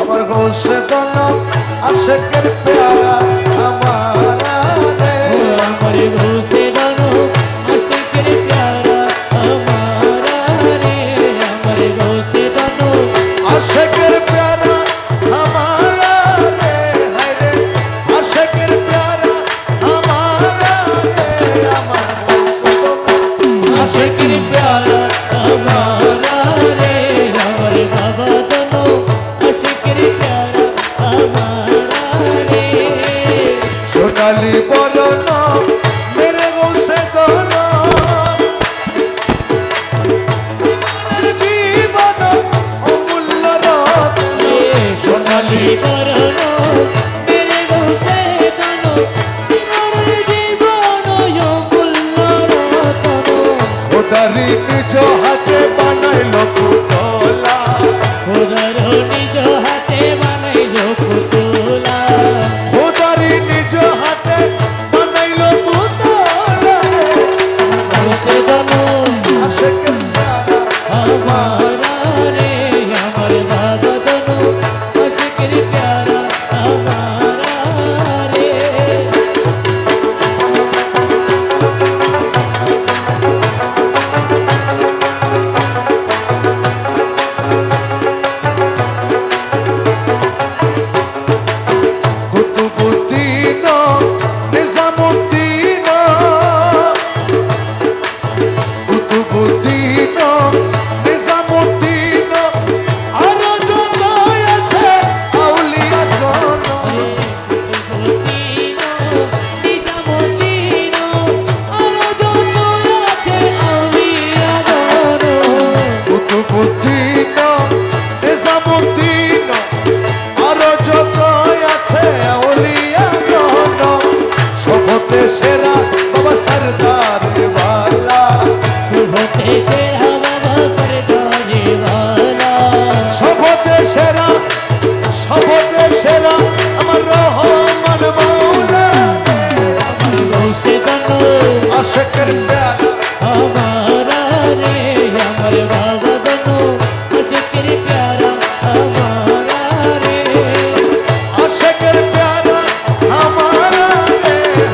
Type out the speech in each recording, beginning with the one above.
আমার গোসে দনম আশেকের প্যারা আমারা রে আমার গোসে দনম আশেকের প্যারা আমারা রে আমার গোসে দনম আশেকের প্যারা আমারা রে হায় রে আশেকের প্যারা আমারা রে আমার গোসে দনম আশেকের প্যারা আমারা রে আমার বাবা দনম আশেকের প্যারা আমারা রে সোনালি বরণ মেরে গোসে দনম জীবন অমূল্য রত্ন সোনালি বরণ মেরে গোসে দনম তোমার জীবন অমূল্য রতন খোদারি নিজ হাতে বানাইল পুতলা খোদার নিজ হাতে বানাইল পুতুলা খোদারি নিজ হাতে বানাইল পুতলা গোসে দনম আশেকের প্যারা আমারা রে আমার বাবা দনম আশেকের প্যারা আমারা রে কুতুবুদ্দিন নিজামুদ্দিন কুতুবুদ্দিন নিজামুদ্দিন আরো যত আছে আউলিয়া গণ কুতুবুদ্দিন নিজামুদ্দিন আরো যত আছে আউলিয়া গণ সবতে সেরা বাবা সরদার ওয়ালা সবতে সেরা আমার রহমান মৌলা আশেকের প্যারা আশেকের প্যারা আমারা রে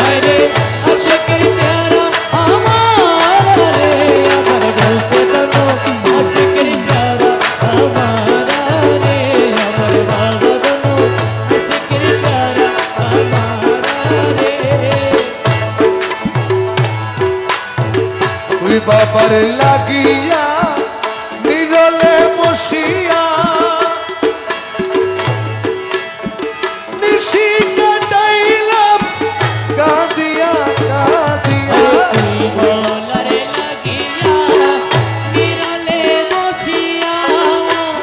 তুই বাবার লাগিয়া নিরলে বসিয়া নিশি কাটাইলাম কাঁদিয়া কাঁদিয়া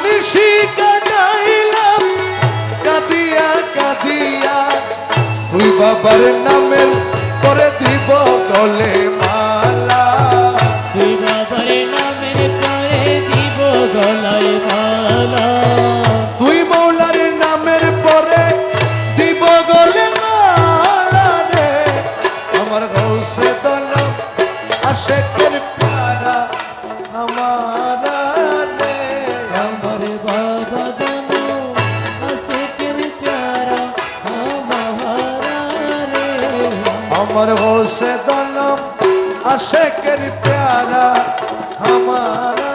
নিশি কাটাইলাম কাঁদিয়া কাঁদিয়া তুই বাবার নামের করে দিব গলে মালা তুই বাবার নামের পরে দিব গলায় মালা তুই মৌলার নামের পরে দিব গলে মালা রে আমার গৌসে দনম আশেকের প্যারা আমারা রে আমার বাবা দনম আশেকের প্যারা আমারা রে আমার গৌসে দনম আশেকের প্যারা আমারা